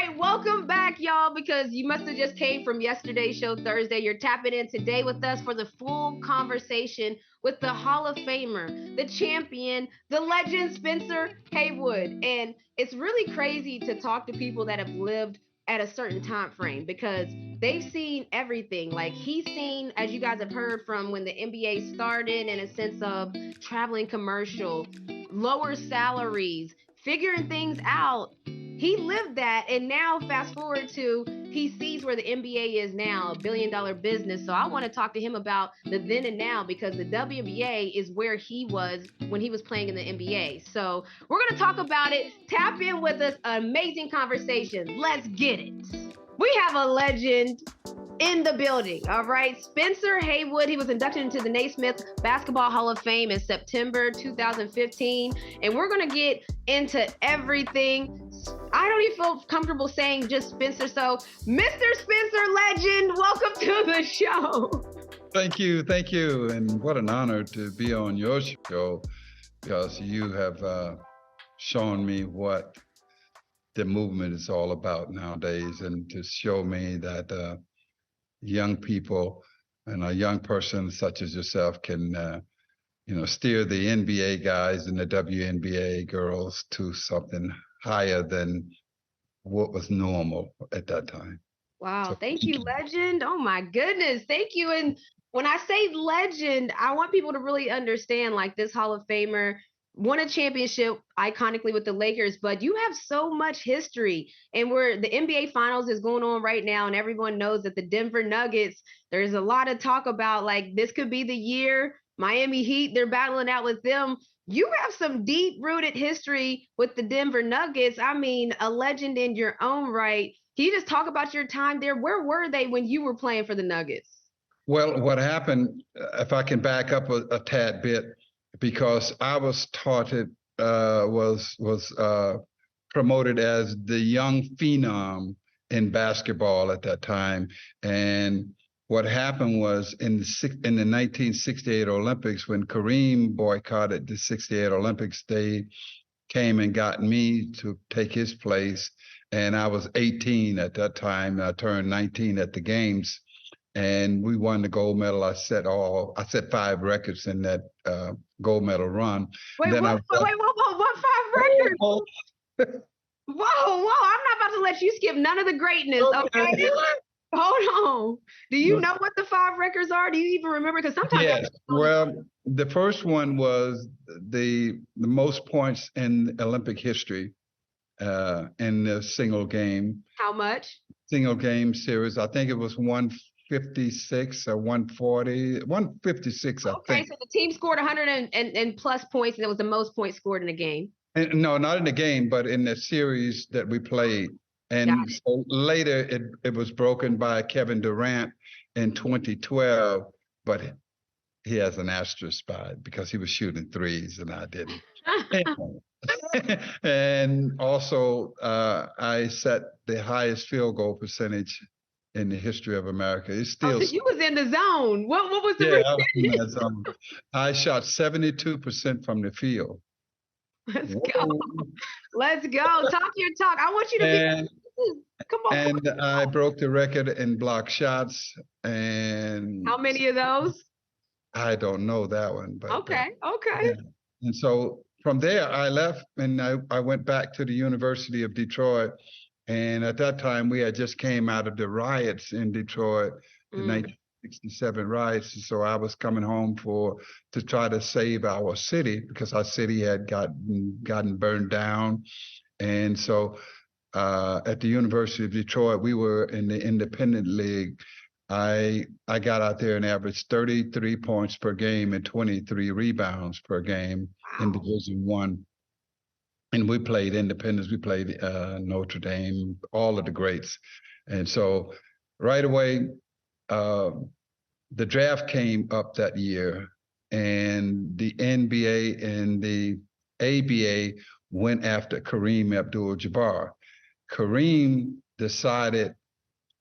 right, welcome back, y'all, because you must have just came from yesterday's show, Thursday. You're tapping in today with us for the full conversation with the Hall of Famer, the champion, the legend, Spencer Haywood. And it's really crazy to talk to people that have lived at a certain time frame because they've seen everything. Like he's seen, as you guys have heard, from when the NBA started in a sense of traveling commercial, lower salaries, figuring things out. He lived that, and now fast forward to he sees where the NBA is now, $1 billion business. So I want to talk to him about the then and now because the WNBA is where he was when he was playing in the NBA. So we're going to talk about it. Tap in with us. Amazing conversation. Let's get it. We have a legend in the building. All right. Spencer Haywood. He was inducted into the Naismith Basketball Hall of Fame in September 2015. And we're going to get into everything. I don't even feel comfortable saying just Spencer. So, Mr. Spencer Legend, welcome to the show. Thank you. Thank you. And what an honor to be on your show because you have shown me what the movement is all about nowadays and to show me that young people and a young person such as yourself can steer the NBA guys and the WNBA girls to something higher than what was normal at that time. Wow. So, Thank you, legend. Oh, my goodness. Thank you. And when I say legend, I want people to really understand like this Hall of Famer won a championship iconically with the Lakers, but you have so much history. And where the NBA Finals is going on right now, and everyone knows that the Denver Nuggets, there's a lot of talk about like this could be the year. Miami Heat, they're battling out with them. You have some deep-rooted history with the Denver Nuggets. I mean, a legend in your own right. Can you just talk about your time there? Where were they when you were playing for the Nuggets? well, what happened, if I can back up a tad bit, because I was taught it was promoted as the young phenom in basketball at that time, and what happened was in the 1968 Olympics, when Kareem boycotted the 68 Olympics, they came and got me to take his place. And I was 18 at that time. I turned 19 at the games, and we won the gold medal. I set 5 records in that gold medal run. Wait, what 5 records? Whoa, I'm not about to let you skip none of the greatness, okay? Hold on. Do you know what the 5 records are? Do you even remember? Because sometimes. Yes. Well, the first one was the most points in Olympic history in the single game. How much? Single game series. I think it was 156 or 140, 156, I think. Okay, so the team scored 100 and plus points, and it was the most points scored in a game. And, no, not in the game, but in the series that we played. And so later it was broken by Kevin Durant in 2012, but he has an asterisk by it because he was shooting threes and I didn't. And also I set the highest field goal percentage in the history of America. It's still. So you was in the zone. What was the percentage? I was in that zone. I shot 72% from the field. Let's go. Let's go. Talk your talk. I want you to come on. And I broke the record in block shots. And how many of those? I don't know that one. But okay. Yeah. And so from there, I left and I went back to the University of Detroit. And at that time, we had just came out of the riots in Detroit, the 1967 riots. So I was coming home to try to save our city because our city had gotten burned down. And so at the University of Detroit, we were in the independent league. I got out there and averaged 33 points per game and 23 rebounds per game in Division I. And we played independents. We played Notre Dame, all of the greats. And so right away, the draft came up that year, and the NBA and the ABA went after Kareem Abdul-Jabbar. Kareem decided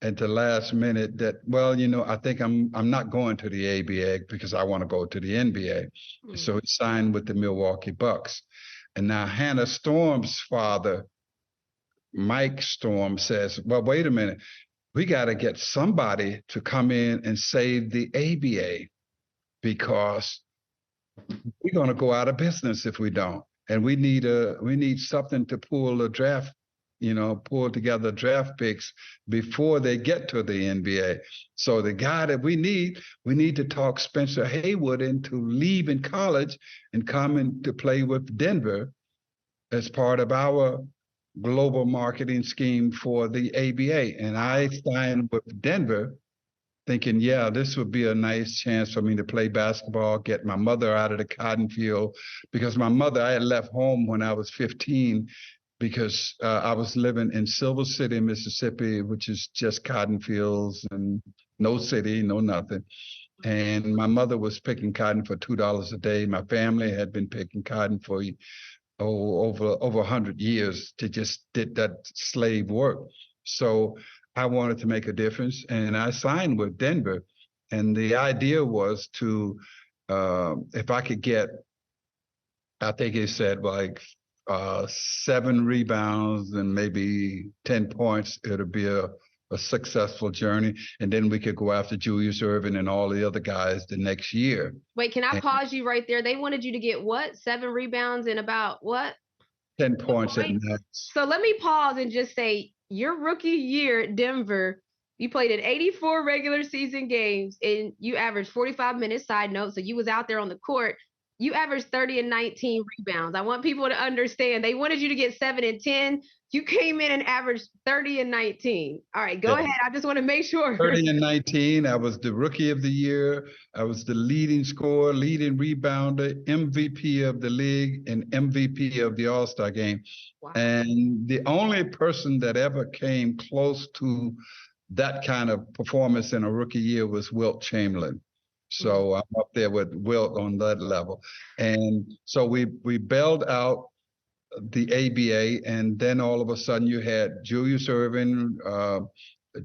at the last minute that, well, I think I'm not going to the ABA because I want to go to the NBA. So he signed with the Milwaukee Bucks. And now Hannah Storm's father Mike Storm says, well, wait a minute. We got to get somebody to come in and save the ABA because we're going to go out of business if we don't. And we need something to pull a draft, pull together draft picks before they get to the NBA. So the guy that we need to talk Spencer Haywood into leaving college and coming to play with Denver as part of our global marketing scheme for the ABA. And I signed with Denver thinking, yeah, this would be a nice chance for me to play basketball, get my mother out of the cotton field, because I had left home when I was 15 because I was living in Silver City, Mississippi, which is just cotton fields and no city, no nothing. And my mother was picking cotton for $2 a day. My family had been picking cotton for over 100 years. To just did that slave work. So I wanted to make a difference, and I signed with Denver. And the idea was to, if I could get, I think he said like 7 rebounds and maybe 10 points, it'll be a successful journey. And then we could go after Julius Erving and all the other guys the next year. Wait, can I pause you right there? They wanted you to get what? 7 rebounds and about what? 10 points at max. So let me pause and just say, your rookie year at Denver, you played in 84 regular season games and you averaged 45 minutes. Side note, so you was out there on the court. You averaged 30 and 19 rebounds. I want people to understand. They wanted you to get 7 and 10. You came in and averaged 30 and 19. All right, go ahead. I just want to make sure. 30 and 19. I was the rookie of the year. I was the leading scorer, leading rebounder, MVP of the league, and MVP of the All-Star game. Wow. And the only person that ever came close to that kind of performance in a rookie year was Wilt Chamberlain. So I'm up there with Wilt on that level. And so we bailed out the ABA, and then all of a sudden you had Julius Erving,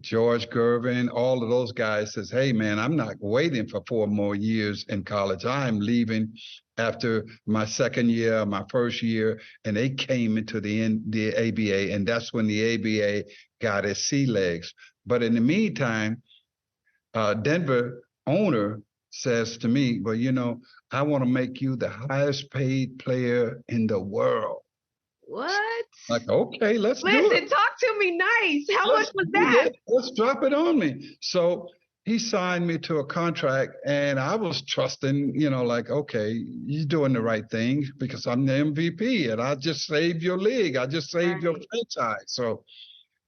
George Gervin, all of those guys says, hey man, I'm not waiting for 4 more years in college. I'm leaving after my second year, my first year, and they came into the ABA, and that's when the ABA got its sea legs. But in the meantime, Denver owner says to me, well, I want to make you the highest paid player in the world. What? Like, okay, let's do it. Listen, talk to me nice. How much was that? Let's drop it on me. So he signed me to a contract, and I was trusting, like, okay, you're doing the right thing because I'm the MVP, and I just saved your league. I just saved your franchise. So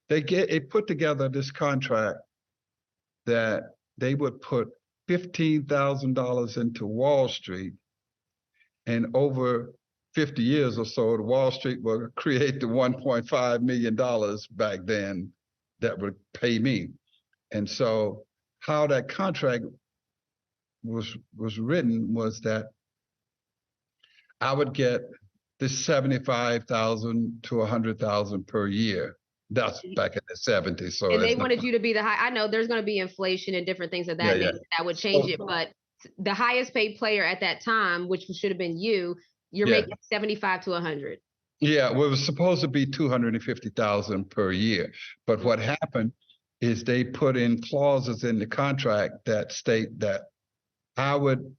they put together this contract that they would put $15,000 into Wall Street, and over 50 years or so, the Wall Street will create the $1.5 million back then that would pay me. And so how that contract was written was that I would get this $75,000 to $100,000 per year. That's back in the 70s. So and they wanted you to be the high. I know there's going to be inflation and different things of that nature that would change it, but the highest paid player at that time, which should have been you, you're making 75 to 100. Yeah, well, it was supposed to be 250,000 per year, but what happened is they put in clauses in the contract that state that I would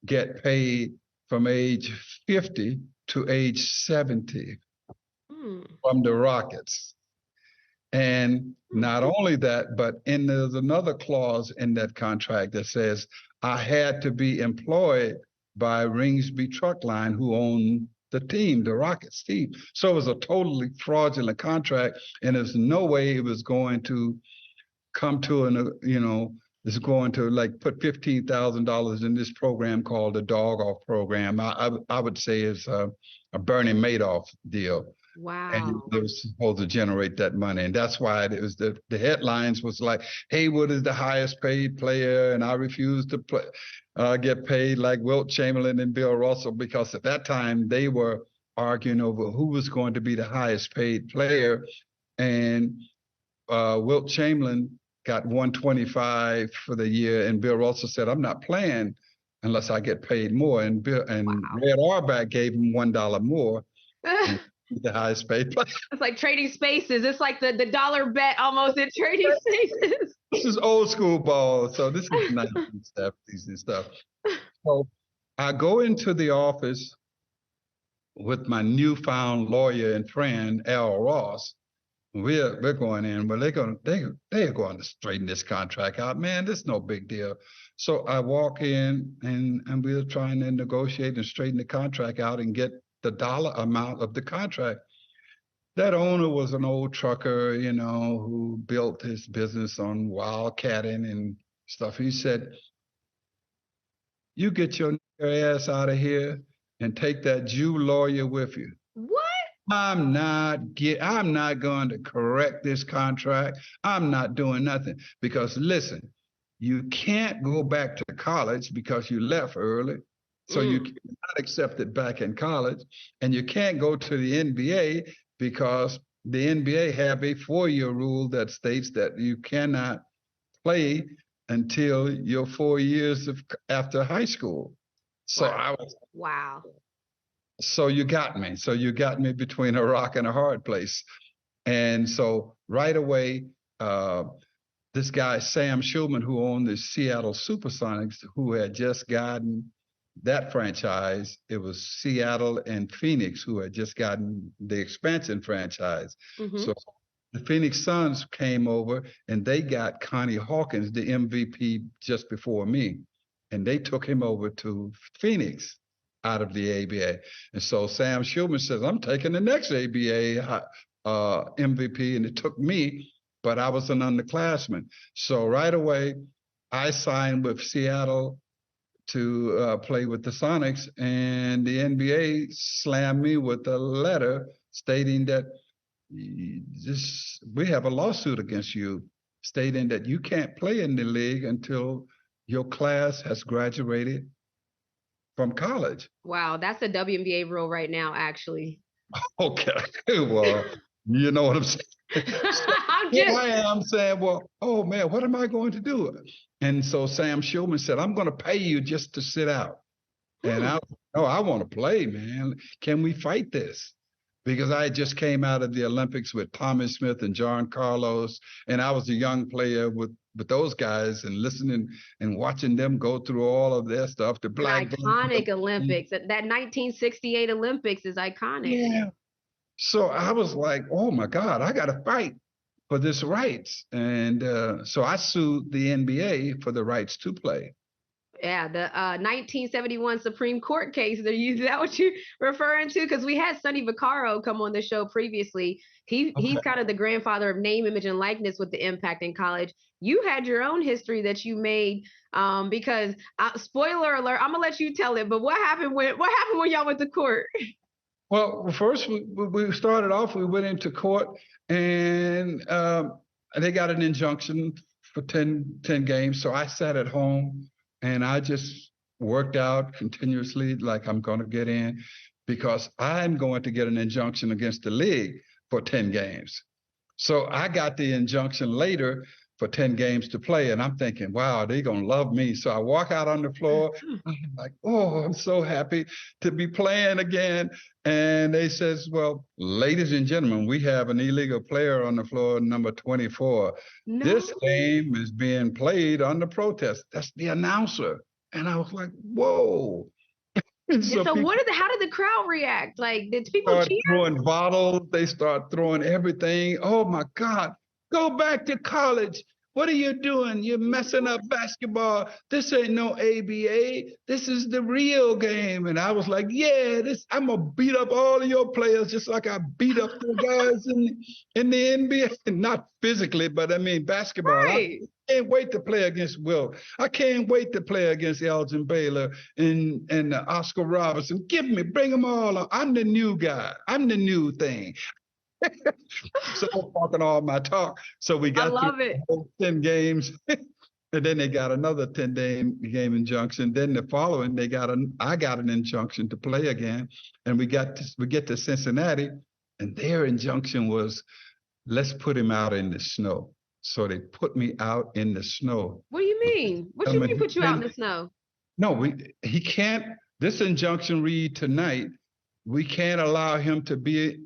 get paid from age 50 to age 70 from the Rockets. And not only that, but there's another clause in that contract that says I had to be employed by Ringsby Truck Line, who owned the team, the Rockets team. So it was a totally fraudulent contract, and there's no way it was going to come to it's going to like put $15,000 in this program called the Dog Off program. I would say it's a Bernie Madoff deal. Wow. And they were supposed to generate that money. And that's why it was the headlines was like, Haywood is the highest paid player, and I refuse to get paid like Wilt Chamberlain and Bill Russell, because at that time they were arguing over who was going to be the highest paid player. And Wilt Chamberlain got $125 for the year, and Bill Russell said, I'm not playing unless I get paid more. And Red Auerbach gave him $1 more. The highest paid player. It's like Trading Spaces. It's like the dollar bet almost in Trading Spaces. This is old school ball. So this is 1970s and stuff. So I go into the office with my newfound lawyer and friend, Al Ross. We're going in, but they're going to straighten this contract out. Man, this is no big deal. So I walk in and we're trying to negotiate and straighten the contract out and get the dollar amount of the contract. That owner was an old trucker, who built his business on wildcatting and stuff. He said, "You get your ass out of here and take that Jew lawyer with you." What? I'm not going to correct this contract. I'm not doing nothing because listen, you can't go back to college because you left early. So you cannot accept it back in college, and you can't go to the NBA because the NBA have a 4-year rule that states that you cannot play until your 4 years after high school. So wow. So you got me. So you got me between a rock and a hard place. And so right away, this guy, Sam Schulman, who owned the Seattle Supersonics, who had just gotten that franchise, it was Seattle and Phoenix who had just gotten the expansion franchise. So the Phoenix Suns came over and they got Connie Hawkins, the MVP, just before me. And they took him over to Phoenix out of the ABA. And so Sam Schulman says, "I'm taking the next ABA MVP. And it took me, but I was an underclassman. So right away, I signed with Seattle to play with the Sonics, and the NBA slammed me with a letter stating that we have a lawsuit against you, stating that you can't play in the league until your class has graduated from college. Wow, that's a WNBA rule right now, actually. Okay, well, you know what I'm saying. I'm saying, well, oh man, what am I going to do? And so Sam Schulman said, "I'm going to pay you just to sit out." And I want to play, man. Can we fight this? Because I just came out of the Olympics with Thomas Smith and John Carlos, and I was a young player with those guys, and listening and watching them go through all of their stuff. The iconic Olympics. That 1968 Olympics is iconic. Yeah. So I was like, oh my God, I got to fight for this rights. And so I sued the NBA for the rights to play. Yeah, the 1971 Supreme Court case. Is that what you're referring to? Because we had Sonny Vaccaro come on the show previously. He's kind of the grandfather of name, image, and likeness with the impact in college. You had your own history that you made because spoiler alert, I'm gonna let you tell it. But what happened when y'all went to court? Well, first we started off. We went into court, and they got an injunction for 10 games. So I sat at home and I just worked out continuously, like I'm going to get in, because I'm going to get an injunction against the league for 10 games. So I got the injunction later for 10 games to play. And I'm thinking, wow, they're going to love me. So I walk out on the floor. I'm like, oh, I'm so happy to be playing again. And they says, well, ladies and gentlemen, we have an illegal player on the floor, number 24. No. This game is being played under protest. That's the announcer. And I was like, whoa. So how did the crowd react? Like, did people cheer? Throwing bottles. They start throwing everything. Oh, my God. Go back to college. What are you doing? You're messing up basketball. This ain't no ABA. This is the real game. And I was like, yeah, I'm going to beat up all of your players just like I beat up the guys in the NBA. Not physically, but I mean basketball. Right. I can't wait to play against Will. I can't wait to play against Elgin Baylor and Oscar Robertson. Bring them all on. I'm the new guy. I'm the new thing. So I'm talking all my talk. So we got 10 games, and then they got another 10-game injunction. Then the following, I got an injunction to play again, and we get to Cincinnati, and their injunction was, let's put him out in the snow. So they put me out in the snow. What do you mean? What do you mean put you out in the snow? No, he can't. This injunction read tonight, we can't allow him to be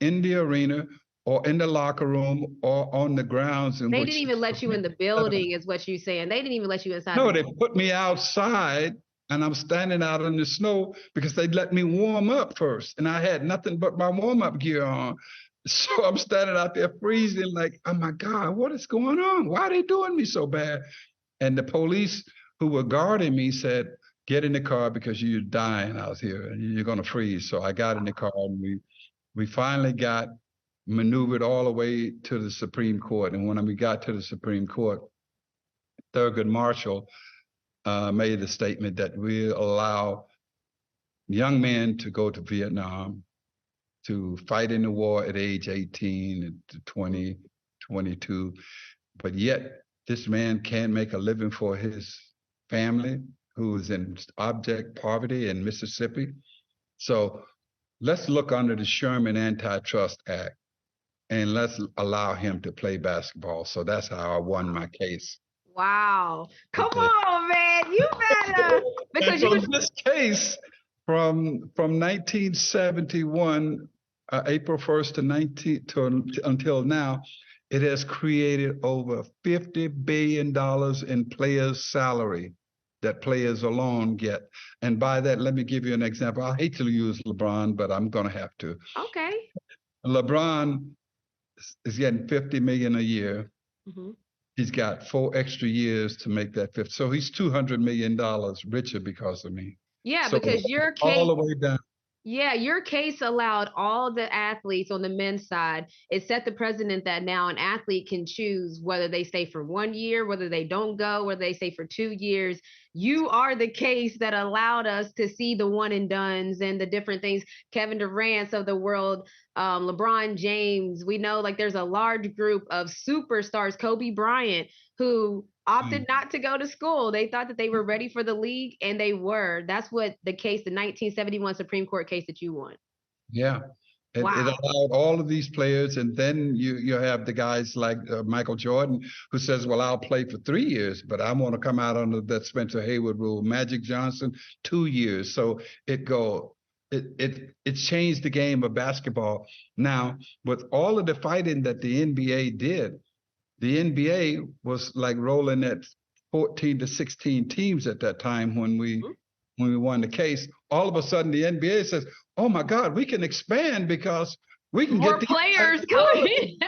in the arena or in the locker room or on the grounds. They didn't even let you in the building, is what you're saying. They didn't even let you inside. No, they put me outside, and I'm standing out in the snow because they let me warm up first, and I had nothing but my warm-up gear on. So I'm standing out there freezing, like, oh my God, what is going on? Why are they doing me so bad? And the police who were guarding me said, get in the car because you're dying out here and you're going to freeze. So I got in the car, and we finally got maneuvered all the way to the Supreme Court. And when we got to the Supreme Court, Thurgood Marshall made the statement that we allow young men to go to Vietnam, to fight in the war at age 18 and to 20, 22, but yet this man can't make a living for his family who is in abject poverty in Mississippi. So let's look under the Sherman Antitrust Act and let's allow him to play basketball. So that's how I won my case. Wow. Come on, man. You better. Because this case from 1971, April 1st until now, it has created over $50 billion in players' salary that players alone get. And by that, let me give you an example. I hate to use LeBron, but I'm going to have to. Okay. LeBron is getting $50 million a year. Mm-hmm. He's got 4 extra years to make that 50. So he's $200 million richer because of me. Yeah, so because your case all the way down. Yeah, your case allowed all the athletes on the men's side. It set the precedent that now an athlete can choose whether they stay for 1 year, whether they don't go, whether they stay for 2 years. You are the case that allowed us to see the one and dones and the different things. Kevin Durant of the world, LeBron James. We know like there's a large group of superstars, Kobe Bryant, who opted not to go to school. They thought that they were ready for the league, and they were. That's what the case, the 1971 Supreme Court case that you won. Yeah. It allowed all of these players, and then you have the guys like Michael Jordan, who says, well, I'll play for 3 years, but I want to come out under that Spencer Haywood rule. Magic Johnson, 2 years. So it changed the game of basketball. Now, with all of the fighting that the NBA did, the NBA was like rolling at 14 to 16 teams at that time when we won the case. All of a sudden, the NBA says, oh, my God, we can expand because we can more get players coming in.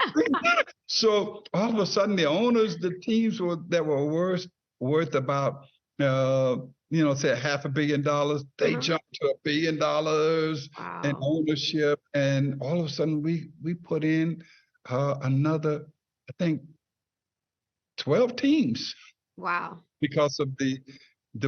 So all of a sudden, the owners, the teams that were worth about, say $500 million, they jumped to $1 billion in ownership. And all of a sudden, we put in another, I think, 12 teams. Wow. Because of the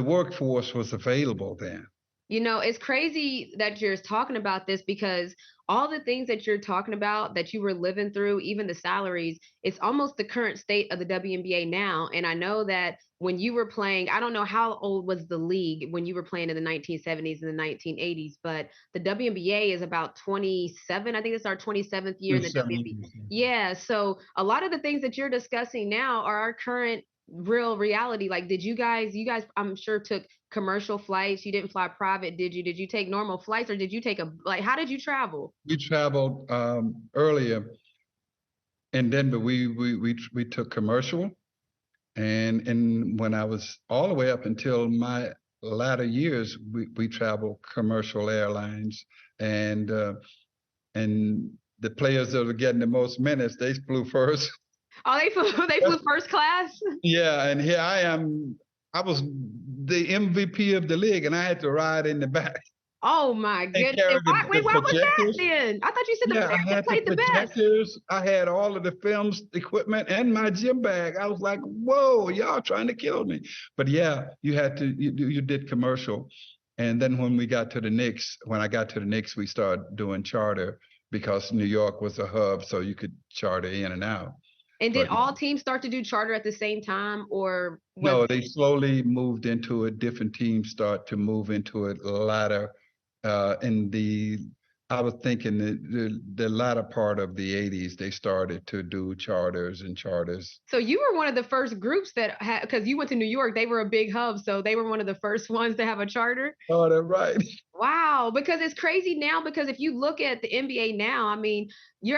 workforce was available then. You know, it's crazy that you're talking about this because all the things that you're talking about that you were living through, even the salaries, it's almost the current state of the WNBA now. And I know that when you were playing, I don't know how old was the league when you were playing in the 1970s and the 1980s, but the WNBA is about 27. I think it's our 27th year in the WNBA. Yeah. So a lot of the things that you're discussing now are our current real reality. Like, did you guys, I'm sure took commercial flights. You didn't fly private, did you? Did you take normal flights, or did you take how did you travel? We traveled earlier in Denver. We took commercial, and when I was all the way up until my latter years, we traveled commercial airlines, and the players that were getting the most minutes, they flew first. Oh, they flew first class? Yeah, and here I am. I was the MVP of the league, and I had to ride in the back. Oh, my goodness. Why was that then? I thought you said the players played the best. I had all of the films, equipment, and my gym bag. I was like, whoa, y'all trying to kill me. But yeah, you did commercial. And then when I got to the Knicks, we started doing charter because New York was a hub, so you could charter in and out. And did all teams start to do charter at the same time, or? No, they slowly moved into it. Different teams start to move into it later in the I was thinking that the latter part of the 80s, they started to do charters and charters. So you were one of the first groups that had, because you went to New York, they were a big hub, so they were one of the first ones to have a charter. Oh, that's right. Wow, because it's crazy now. Because if you look at the NBA now, I mean,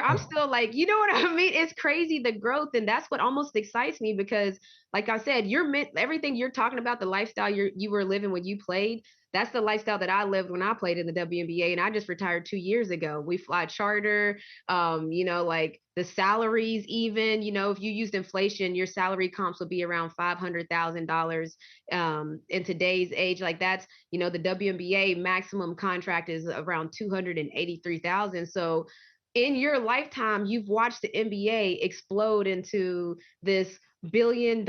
I'm still like, you know what I mean? It's crazy the growth, and that's what almost excites me because, like I said, you're meant everything you're talking about, the lifestyle you were living when you played. That's the lifestyle that I lived when I played in the WNBA, and I just retired 2 years ago. We fly charter, like the salaries, even, if you used inflation, your salary comps will be around $500,000 in today's age. Like that's, the WNBA maximum contract is around 283,000. So in your lifetime, you've watched the NBA explode into this $1 billion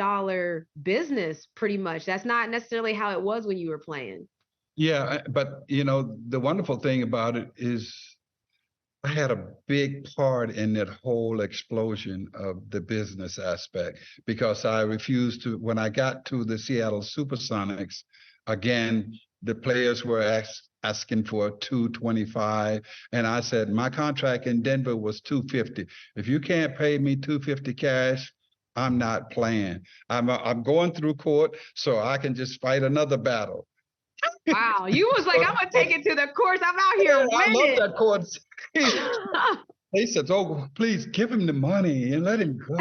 business pretty much. That's not necessarily how it was when you were playing. Yeah, but the wonderful thing about it is I had a big part in that whole explosion of the business aspect because I refused to, when I got to the Seattle Supersonics, again, the players were asking for 225. And I said, my contract in Denver was 250. If you can't pay me 250 cash, I'm not playing. I'm going through court so I can just fight another battle. Wow, you was like, I'm gonna take it to the courts. I'm out here winning. I love that court. They said, "Oh, please give him the money and let him go."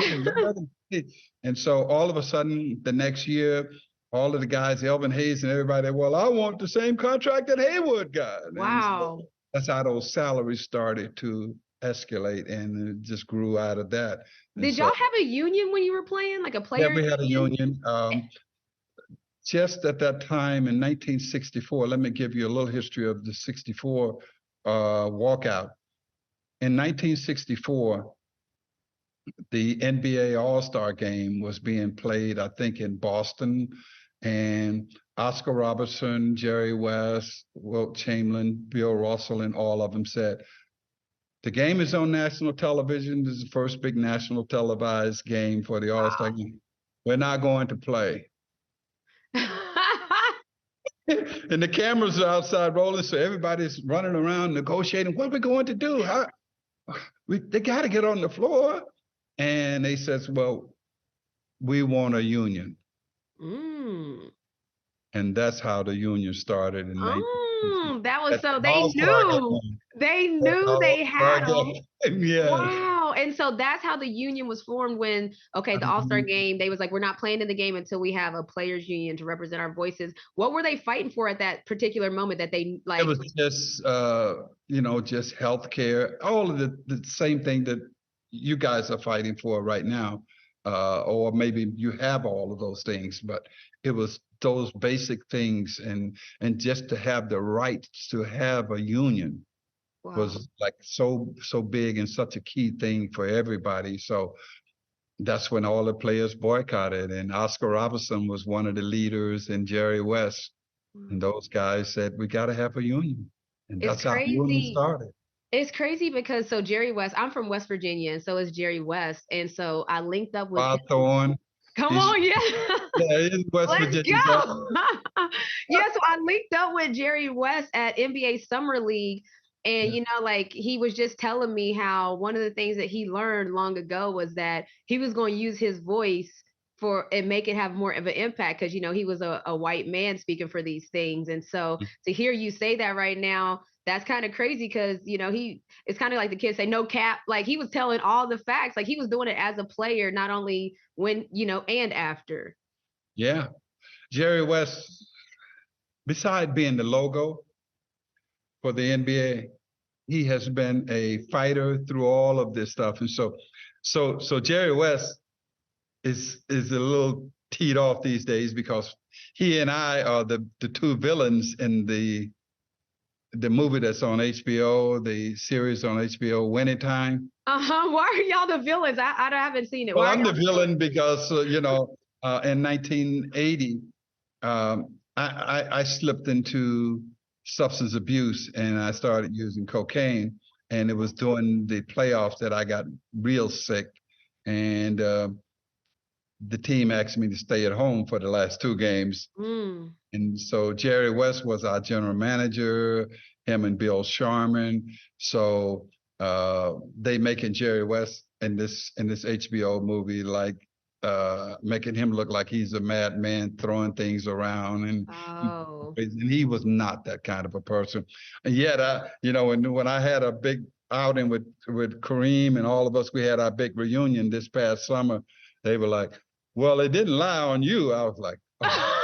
And so all of a sudden, the next year, all of the guys, Elvin Hayes and everybody, well, I want the same contract that Haywood got. Wow. So that's how those salaries started to escalate, and it just grew out of that. Did y'all have a union when you were playing, like a player? Yeah, we had a union. Just at that time in 1964, let me give you a little history of the 64 walkout. In 1964, the NBA All-Star game was being played, I think, in Boston, and Oscar Robertson, Jerry West, Wilt Chamberlain, Bill Russell, and all of them said, the game is on national television. This is the first big national televised game for the All-Star game. We're not going to play. And the cameras are outside rolling, so everybody's running around negotiating. What are we going to do? They got to get on the floor. And they says, well, we want a union. And that's how the union started in that was so they knew they had them. Yeah. Wow. And so that's how the union was formed when, the All-Star game, they was like, we're not playing in the game until we have a players union to represent our voices. What were they fighting for at that particular moment that they like? It was just, just healthcare, all of the same thing that you guys are fighting for right now. Or maybe you have all of those things, but it was those basic things, and just to have the right to have a union was like so big and such a key thing for everybody. So that's when all the players boycotted, and Oscar Robertson was one of the leaders, and Jerry West, and those guys said, we got to have a union, and that's how the union started. It's crazy because Jerry West, I'm from West Virginia, and so is Jerry West. And so I linked up with Thorne. Come on, yeah. Yeah, he's West Virginia. Let's go. Yeah, so I linked up with Jerry West at NBA Summer League. And, he was just telling me how one of the things that he learned long ago was that he was going to use his voice and make it have more of an impact because, he was a white man speaking for these things. And so to hear you say that right now, that's kind of crazy because, it's kind of like the kids say, no cap. Like he was telling all the facts, like he was doing it as a player, not only when, and after. Yeah. Jerry West, besides being the logo for the NBA, he has been a fighter through all of this stuff. And so Jerry West is a little teed off these days because he and I are the two villains in the movie that's on HBO, the series on HBO, Winning Time. Why are y'all the villains? I haven't seen it. Well, I'm the villain because, in 1980, I slipped into substance abuse and I started using cocaine. And it was during the playoffs that I got real sick. And the team asked me to stay at home for the last 2 games. And so Jerry West was our general manager, him and Bill Sharman. So they making Jerry West in this HBO movie like making him look like he's a madman throwing things around, and he was not that kind of a person. And yet, when I had a big outing with Kareem and all of us, we had our big reunion this past summer. They were like, "Well, they didn't lie on you." I was like, oh.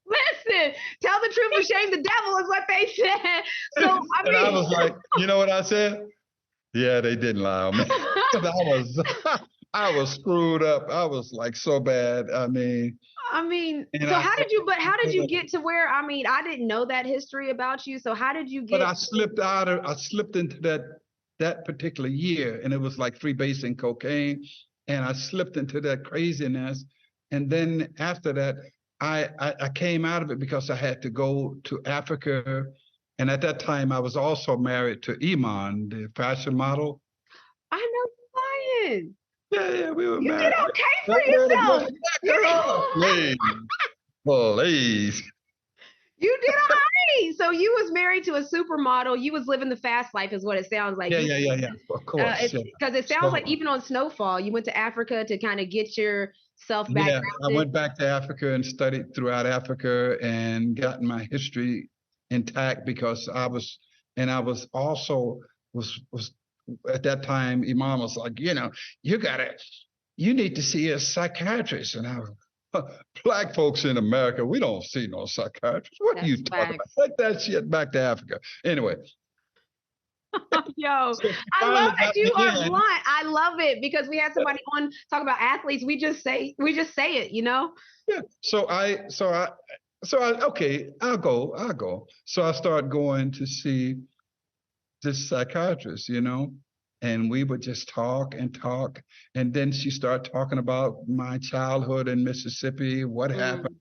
Listen, tell the truth and shame the devil is what they said. So and I was like, you know what I said? Yeah, they didn't lie on me. I was screwed up. I was like so bad. I mean, so how did you get to where, I didn't know that history about you. So how did you get? But I slipped into that particular year, and it was like freebasing cocaine, and I slipped into that craziness. And then after that, I came out of it because I had to go to Africa. And at that time, I was also married to Iman, the fashion model. I know you're lying. Yeah, we were married. You did okay for yourself. Please. You did all right. So you was married to a supermodel. You was living the fast life is what it sounds like. Yeah. Of course. Because it sounds like even on Snowfall, you went to Africa to kind of get yourself back. Yeah, I went back to Africa and studied throughout Africa and got my history intact because I was also at that time, Imam was like, you need to see a psychiatrist. And I was, Black folks in America, we don't see no psychiatrist. What are you talking about? Take that shit back to Africa. Anyway. Yo, so I love that you are blunt. I love it because we had somebody on talk about athletes. We just say it, Yeah. So okay, I'll go. So I started going to see this psychiatrist, and we would just talk. And then she started talking about my childhood in Mississippi, what happened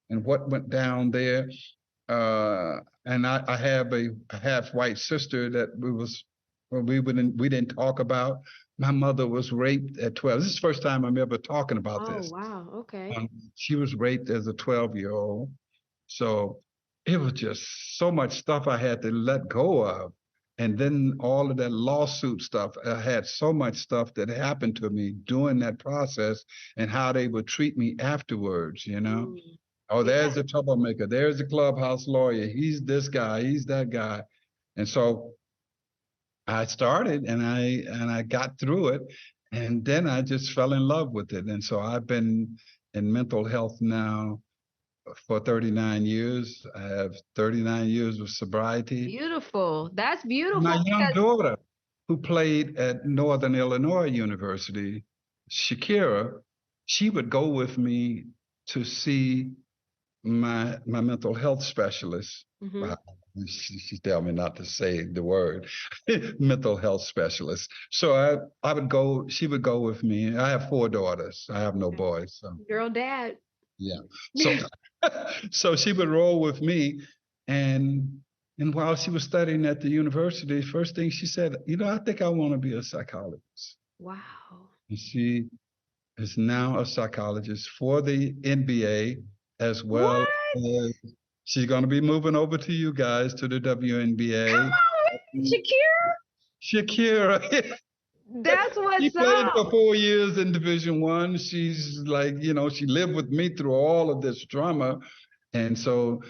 and what went down there. And I have a half white sister that we didn't talk about. My mother was raped at 12. This is the first time I'm ever talking about this. Oh, wow. Okay. She was raped as a 12-year-old. So it was just so much stuff I had to let go of. And then all of that lawsuit stuff, I had so much stuff that happened to me during that process and how they would treat me afterwards, Oh, there's the troublemaker. There's the clubhouse lawyer. He's this guy. He's that guy. And so I started and I got through it. And then I just fell in love with it. And so I've been in mental health now for 39 years. I have 39 years of sobriety. Beautiful. That's beautiful. My young daughter, who played at Northern Illinois University, Shakira, she would go with me to see my mental health specialist. She tell me not to say the word mental health specialist. So I would go, she would go with me. I have 4 daughters. I have no boys. So. Girl dad. Yeah. So she would roll with me. And while she was studying at the university, first thing she said, I think I want to be a psychologist. Wow. And she is now a psychologist for the NBA as well. As she's going to be moving over to you guys to the WNBA. Come on, Shakira. That's what's up. She played for 4 years in Division I. She's like, she lived with me through all of this drama. And so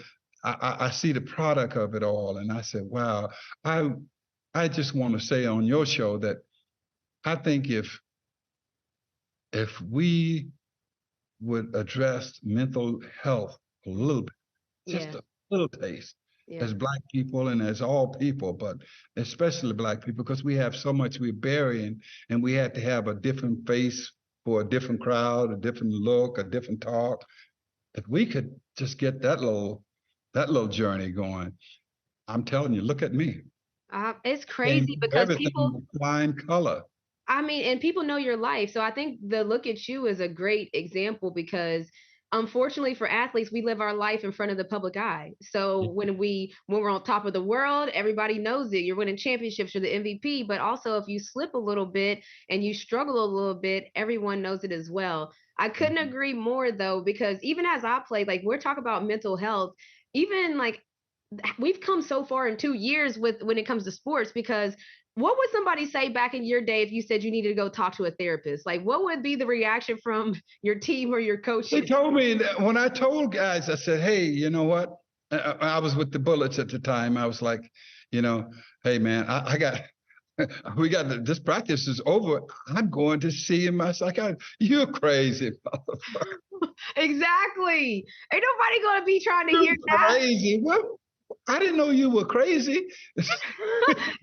I see the product of it all. And I said, wow, I just want to say on your show that I think if we would address mental health a little bit, just a little taste, as Black people and as all people, but especially Black people, because we have so much we're burying, and we had to have a different face for a different crowd, a different look, a different talk. If we could just get that little journey going, I'm telling you, look at me. It's crazy because people flying color. And people know your life. So I think the look at you is a great example because unfortunately for athletes, we live our life in front of the public eye. So when we're on top of the world, everybody knows it. You're winning championships, you're the MVP. But also, if you slip a little bit and you struggle a little bit, everyone knows it as well. I couldn't agree more though, because even as I played, like we're talking about mental health, even like we've come so far in 2 years with when it comes to sports, because what would somebody say back in your day if you said you needed to go talk to a therapist? Like, what would be the reaction from your team or your coaches? They told me that when I told guys, I said, hey, you know what? I was with the Bullets at the time. I was like, hey, man, I got, we got, this practice is over. I'm going to see my psychiatrist. You're crazy. Exactly. Ain't nobody going to be trying to hear that. Crazy. What? I didn't know you were crazy.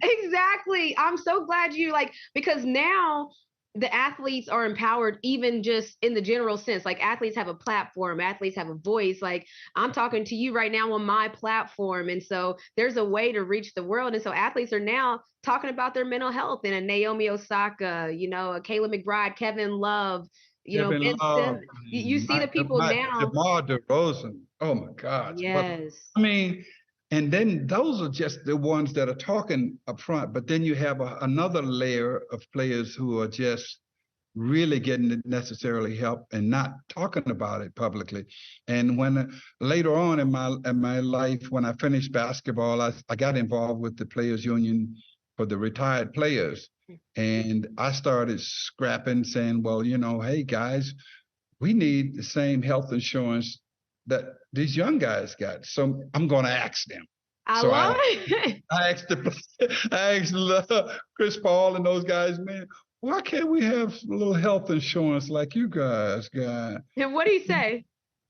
Exactly. I'm so glad you because now the athletes are empowered, even just in the general sense. Like athletes have a platform, athletes have a voice. Like I'm talking to you right now on my platform. And so there's a way to reach the world. And so athletes are now talking about their mental health, in a Naomi Osaka, a Kayla McBride, Kevin Love, Ben Simmons. You see the people now. DeMar DeRozan. Oh my God. Yes. I mean, and then those are just the ones that are talking up front. But then you have another layer of players who are just really getting necessarily help and not talking about it publicly. And when later on in my life, when I finished basketball, I got involved with the Players Union for the retired players. And I started scrapping, saying, well, hey, guys, we need the same health insurance that these young guys got. So I'm going to ask them. I asked Chris Paul and those guys, man, why can't we have a little health insurance like you guys got? And what did he say?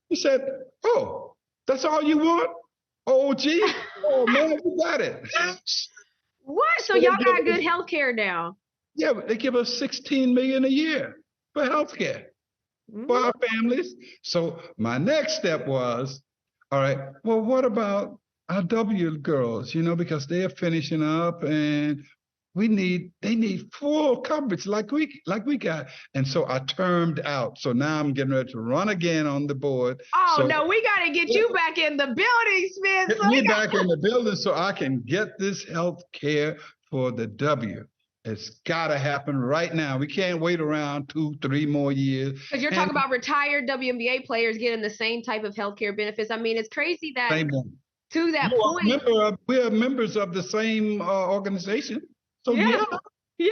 He said, oh, that's all you want? Oh, gee. Oh, man, we got it. What? So y'all got good health care now? Yeah, they give us $16 million a year for health care for our families. So my next step was, all right, well, what about our W girls, because they are finishing up and they need full coverage like we got. And so I termed out. So now I'm getting ready to run again on the board. Oh, no, we got to get you back in the building, Spence. Get me back in the building so I can get this health care for the W. It's got to happen right now. We can't wait around 2-3 more years. Because you're talking about retired WNBA players getting the same type of healthcare benefits. I mean, it's crazy that to that point. We are members of the same organization. So yeah. Yo,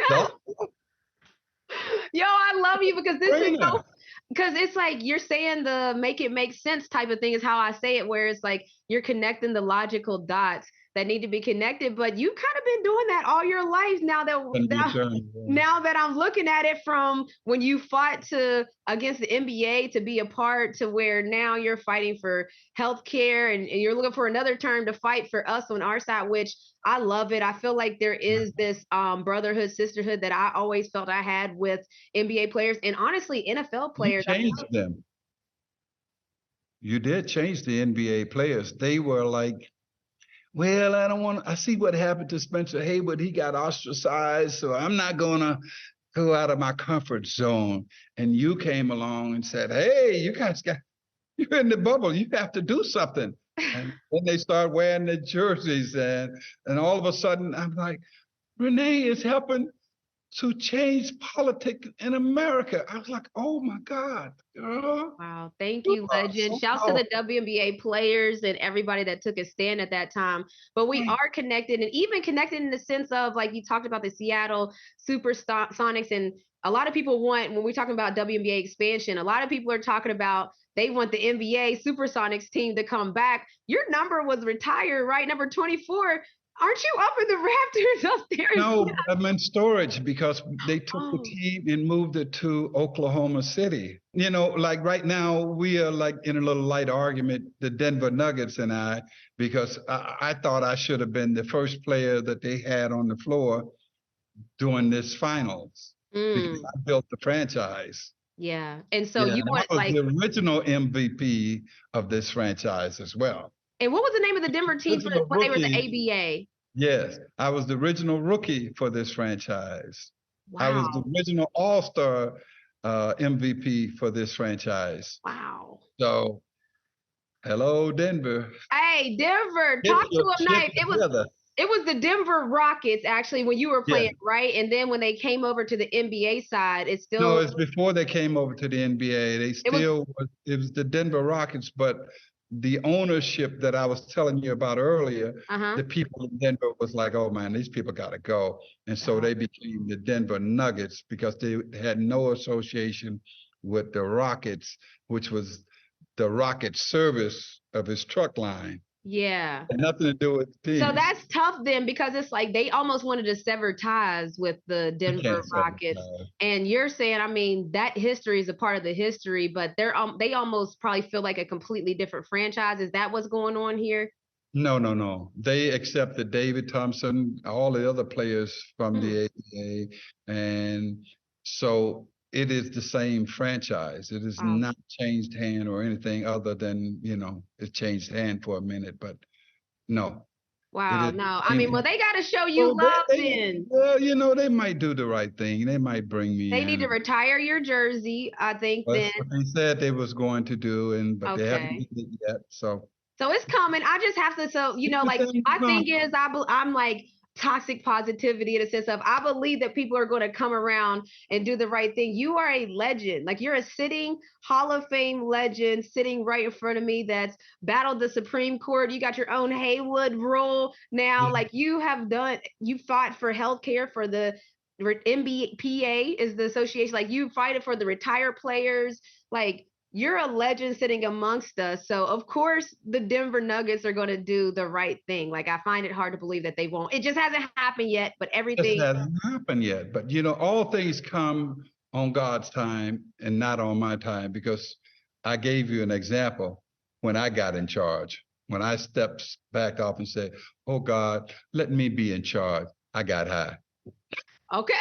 I love you because this is so. Because it's like you're saying the make it make sense type of thing is how I say it, where it's like you're connecting the logical dots that need to be connected, but you kind of been doing that all your life now that I'm looking at it from when you fought against the NBA to be a part to where now you're fighting for healthcare and you're looking for another term to fight for us on our side, which I love it. I feel like there is this brotherhood, sisterhood that I always felt I had with NBA players and honestly NFL players. You changed them. You did change the NBA players. They were like, well, I see what happened to Spencer Haywood. He got ostracized, so I'm not going to go out of my comfort zone. And you came along and said, hey, you guys you're in the bubble. You have to do something. And then they start wearing the jerseys. And all of a sudden, I'm like, Renee is helping to change politics in America. I was like, oh my God, girl. Wow, thank you, legend. Shouts to the WNBA players and everybody that took a stand at that time. But we are connected, and even connected in the sense of, like you talked about the Seattle Supersonics, and a lot of people want, when we're talking about WNBA expansion, a lot of people are talking about they want the NBA Supersonics team to come back. Your number was retired, right? Number 24. Aren't you up in the rafters up there? No, I'm in storage because they took the team and moved it to Oklahoma City. Like right now, we are like in a little light argument, the Denver Nuggets and I, because I thought I should have been the first player that they had on the floor during this finals because I built the franchise. Yeah. And so you want the original MVP of this franchise as well. And what was the name of the Denver team when they were the ABA? Yes, I was the original rookie for this franchise. Wow. I was the original all-star MVP for this franchise. Wow. So, hello, Denver. Hey, Denver, Get talk to your him shit nice. together. It was the Denver Rockets actually when you were Yeah. playing, right? And then when they came over to the NBA side, it's No, still it's before they came over to the NBA. They it was still it was the Denver Rockets, but the ownership that I was telling you about earlier, the people in Denver was like, oh man, these people got to go. And so they became the Denver Nuggets because they had no association with the Rockets, which was the Rocket service of his truck line. yeah. Had nothing to do with the team. So that's tough then because it's like they almost wanted to sever ties with the Denver Rockets. And you're saying, I mean, that history is a part of the history, but they almost probably feel like a completely different franchise. Is that what's going on here? No. They accepted David Thompson, all the other players from the ABA. And so it is the same franchise. It is not changed hand or anything other than, it changed hand for a minute, but no. Wow, no. I mean, well, they got to show you love then. Well, they might do the right thing. They might bring me They in. need to retire your jersey, I think, then. That's what they said they was going to do, but they haven't done it yet, so. So it's coming. I just have to, like my thing is I'm like toxic positivity in a sense of I believe that people are going to come around and do the right thing. You are a legend. Like you're a sitting Hall of Fame legend sitting right in front of me that's battled the Supreme Court. You got your own Haywood rule now. Yeah. Like you fought for healthcare for the NBPA is the association. Like you fight for the retired players. Like you're a legend sitting amongst us. So, of course, the Denver Nuggets are going to do the right thing. Like, I find it hard to believe that they won't. It just hasn't happened yet, but everything. It hasn't happened yet. But, all things come on God's time and not on my time, because I gave you an example when I got in charge. When I stepped back off and said, oh, God, let me be in charge, I got high. Okay.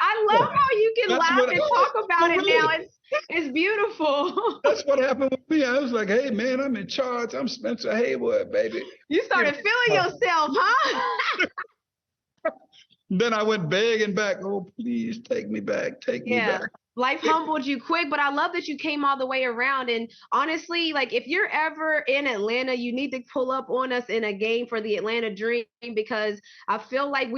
I love how you can laugh and talk about it now. It's beautiful. That's what happened with me. I was like, hey, man, I'm in charge. I'm Spencer Haywood, baby. You started feeling yourself, huh? Then I went begging back. Oh, please take me back. Take me back. Life humbled you quick, but I love that you came all the way around. And honestly, like if you're ever in Atlanta, you need to pull up on us in a game for the Atlanta Dream, because I feel like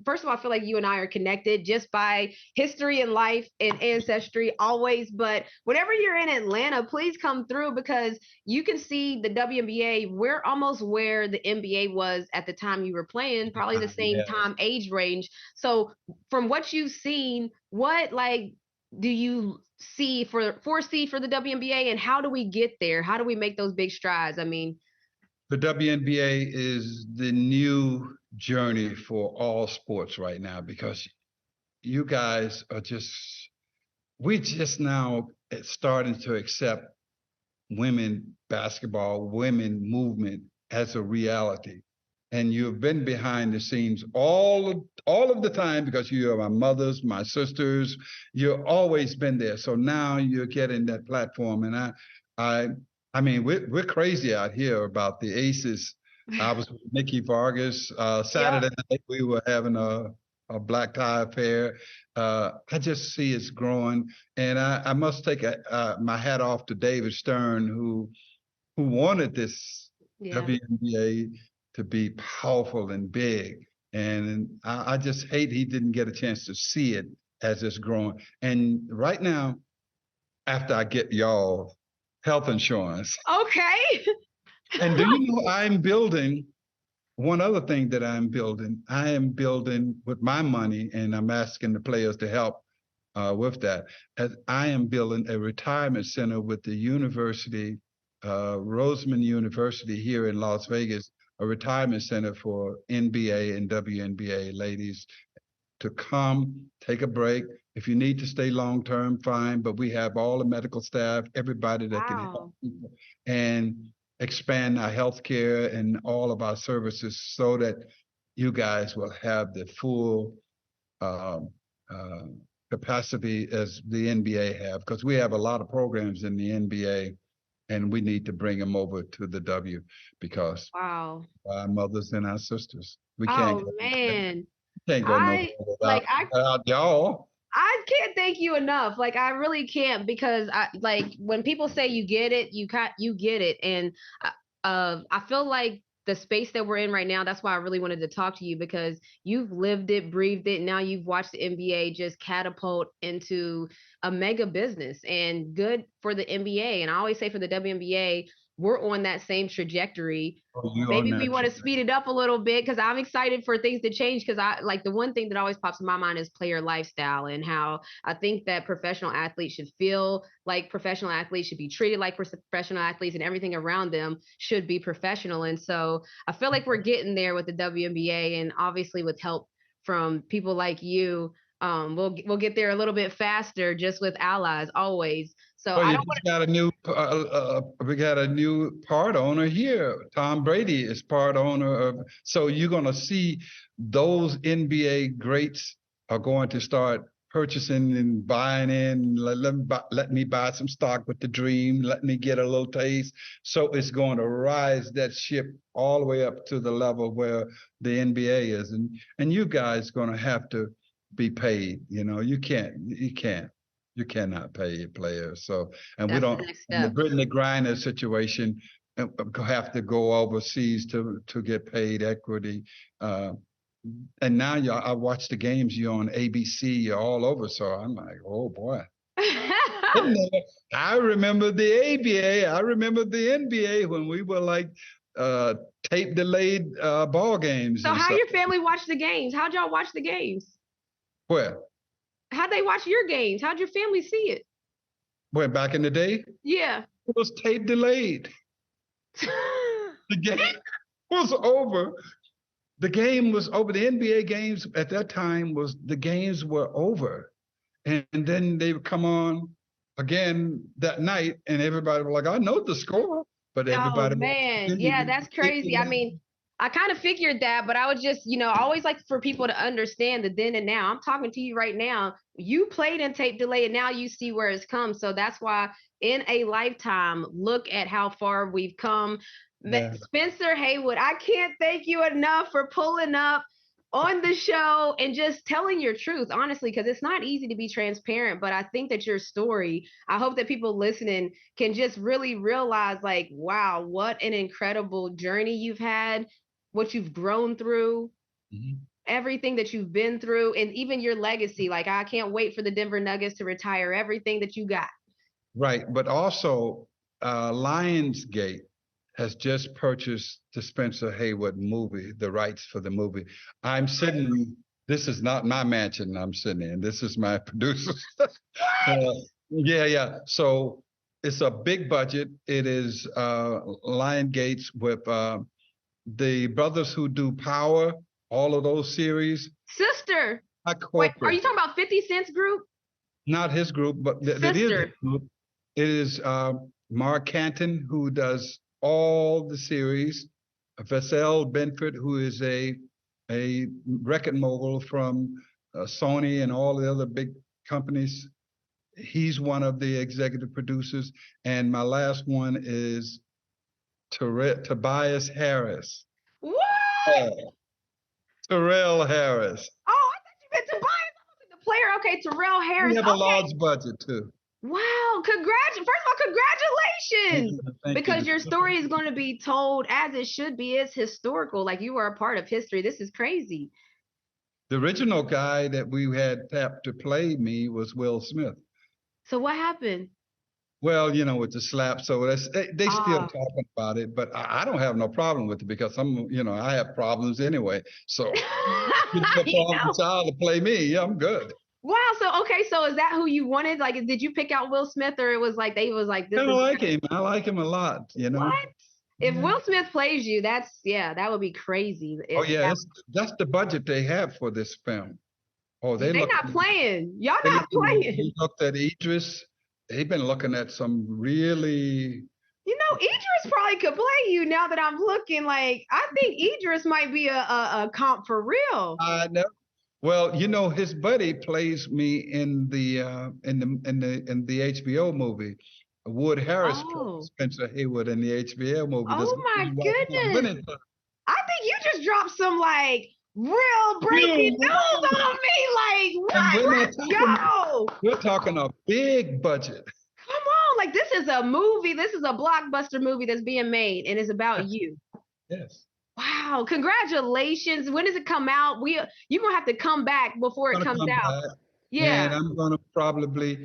first of all, I feel like you and I are connected just by history and life and ancestry always. But whenever you're in Atlanta, please come through because you can see the WNBA. We're almost where the NBA was at the time you were playing, probably the same time age range. So from what you've seen, what do you foresee for the WNBA, and how do we get there? How do we make those big strides? I mean, the WNBA is the new journey for all sports right now, because you guys we just now starting to accept women basketball, women movement as a reality. And you've been behind the scenes all of the time because you are my mothers, my sisters. You've always been there. So now you're getting that platform. And I mean, we're crazy out here about the Aces. I was with Nikki Vargas. Saturday night we were having a black tie affair. I just see it's growing, and I must take my hat off to David Stern, who wanted this WNBA to be powerful and big. And I just hate he didn't get a chance to see it as it's growing. And right now, after I get y'all health insurance. Okay. And do you know I'm building one other thing that I'm building? I am building with my money, and I'm asking the players to help with that. As I am building a retirement center with the university, Roseman University here in Las Vegas, a retirement center for NBA and WNBA ladies to come, take a break. If you need to stay long-term, fine, but we have all the medical staff, everybody that can help people, and expand our healthcare and all of our services so that you guys will have the full capacity as the NBA have, because we have a lot of programs in the NBA. And we need to bring them over to the W, because our mothers and our sisters. We can't. Oh man, Can't go nowhere without y'all. I can't thank you enough. Like, I really can't, because when people say you get it, you get it. And I feel like the space that we're in right now, that's why I really wanted to talk to you, because you've lived it, breathed it. Now you've watched the NBA just catapult into a mega business, and good for the NBA. And I always say for the WNBA, we're on that same trajectory. Maybe we want to speed it up a little bit, because I'm excited for things to change. Because I like, the one thing that always pops in my mind is player lifestyle, and how I think that professional athletes should feel like professional athletes, should be treated like professional athletes, and everything around them should be professional. And so I feel like we're getting there with the WNBA, and obviously with help from people like you, we'll get there a little bit faster, just with allies always. So well, I you don't just got a new we got a new part owner here. Tom Brady is part owner of, so you're going to see those NBA greats are going to start purchasing and buying in. Let me buy some stock with the dream. Let me get a little taste. So it's going to rise that ship all the way up to the level where the NBA is, and you guys going to have to be paid. You know, you cannot pay your players. So, and we don't, the Brittany Griner situation, have to go overseas to get paid equity. And now I watch the games, you're on ABC, you're all over. So I'm like, oh boy. I remember the ABA, I remember the NBA when we were like tape delayed ball games. So how your family watch the games? How'd y'all watch the games? Where? How'd they watch your games? How'd your family see it? Where, back in the day? Yeah. It was tape delayed. The game was over. The game was over. The NBA games at that time the games were over. And then they would come on again that night, and everybody was like, I know the score. But everybody. Oh, man. Yeah, that's crazy. I mean, I kind of figured that, but I would just, I always like for people to understand the then and now. I'm talking to you right now. You played in tape delay, and now you see where it's come. So that's why in a lifetime, look at how far we've come. Yeah. Spencer Haywood, I can't thank you enough for pulling up on the show and just telling your truth, honestly, because it's not easy to be transparent. But I think that your story, I hope that people listening can just really realize, like, wow, what an incredible journey you've had, what you've grown through, everything that you've been through, and even your legacy. Like, I can't wait for the Denver Nuggets to retire everything that you got. Right. But also, Lionsgate has just purchased the Spencer Haywood movie, the rights for the movie. I'm sitting, this is not my mansion I'm sitting in. This is my producer. Yeah. So it's a big budget. It is Lionsgate with the brothers who do Power, all of those series. Sister. Wait, are you talking about 50 Cent's group? Not his group, but that is his group. It is Mark Canton, who does all the series. Vassell Benford, who is a record mogul from Sony and all the other big companies. He's one of the executive producers. And my last one is Tobias Harris. What? Terrell Harris. Oh, I thought you meant Tobias, the player. Okay, Terrell Harris. We have a large budget too. Wow, first of all, congratulations. Thank you. Your story is going to be told as it should be. It's historical. Like, you are a part of history. This is crazy. The original guy that we had tapped to play me was Will Smith. So what happened? Well, with the slap. So they still talking about it, but I don't have no problem with it, because I have problems anyway. So the problem child to play me. Yeah, I'm good. Wow. So is that who you wanted? Like, did you pick out Will Smith, or it was like this? I like him. I like him a lot. What? If Will Smith plays you, that would be crazy. That's the budget they have for this film. Oh, they're not playing. Y'all not playing. They looked at Idris. They've been looking at some really. Idris probably could play you. Now that I'm looking, like, I think Idris might be a comp for real. I know. Well, his buddy plays me in the HBO movie. Wood Harris plays Spencer Haywood in the HBO movie. Oh my goodness! I think you just dropped some, like, Real breaking news on me. Like, what? Let's go. We're talking a big budget. Come on. Like, this is a movie. This is a blockbuster movie that's being made, and it's about you. Yes. Wow. Congratulations. When does it come out? You're going to have to come back before it comes out. Yeah. And I'm going to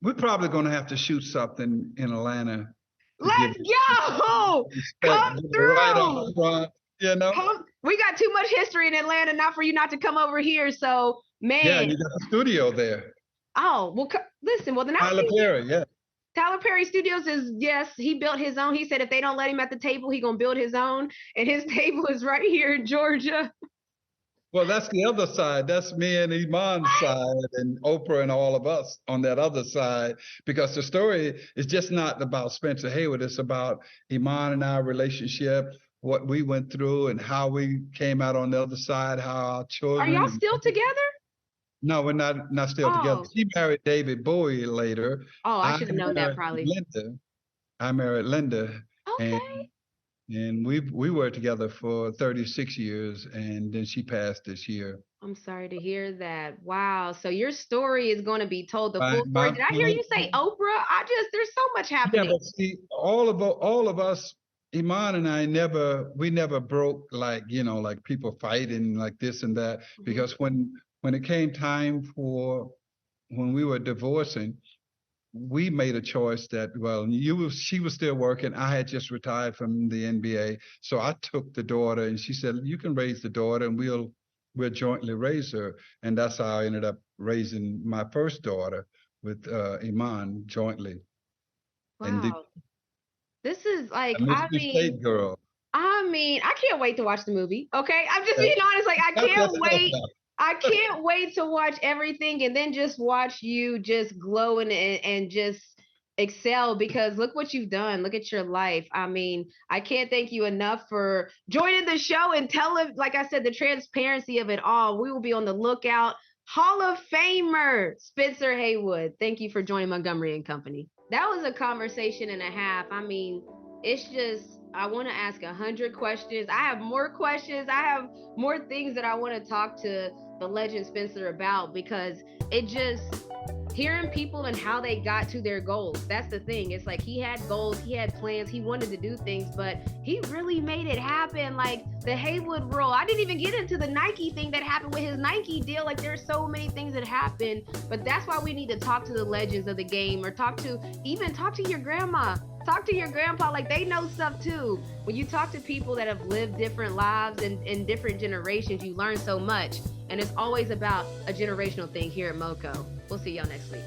we're probably going to have to shoot something in Atlanta. Let's go. Come through. Right on front, you know? We got too much history in Atlanta, not for you not to come over here. So, man. Yeah, you got the studio there. Oh, well, listen. Well, then Tyler Perry, yeah. Tyler Perry Studios is, yes, he built his own. He said if they don't let him at the table, he's going to build his own. And his table is right here in Georgia. Well, that's the other side. That's me and Iman's side, and Oprah and all of us on that other side. Because the story is just not about Spencer Haywood. It's about Iman and our relationship, what we went through, and how we came out on the other side, how our children. Are y'all still together? No, we're not still together. She married David Bowie later. Oh, I should have known that probably. I married Linda. Okay. And we were together for 36 years, and then she passed this year. I'm sorry to hear that. Wow. So your story is going to be told the full story. Did I hear you say Oprah? There's so much happening. Yeah, but see, all of us, Iman and I we never broke like people fighting like this and that, because when it came time for when we were divorcing, we made a choice that, she was still working. I had just retired from the NBA. So I took the daughter, and she said, you can raise the daughter and we'll jointly raise her. And that's how I ended up raising my first daughter with Iman jointly. Wow. This is like, State girl. I can't wait to watch the movie. Okay. I'm just being honest. Like, I can't wait. I can't wait to watch everything, and then just watch you just glow and just excel, because look what you've done. Look at your life. I mean, I can't thank you enough for joining the show and telling, like I said, the transparency of it all. We will be on the lookout. Hall of Famer Spencer Haywood, thank you for joining Montgomery & Company. That was a conversation and a half. I mean, it's just, I want to ask 100 questions. I have more questions. I have more things that I want to talk to the legend Spencer about, because it just, hearing people and how they got to their goals. That's the thing. It's like he had goals, he had plans, he wanted to do things, but he really made it happen. Like the Haywood role. I didn't even get into the Nike thing that happened with his Nike deal. Like there's so many things that happened, but that's why we need to talk to the legends of the game, or talk to your grandma. Talk to your grandpa, like they know stuff too. When you talk to people that have lived different lives and in different generations, you learn so much. And it's always about a generational thing here at MoCo. We'll see y'all next week.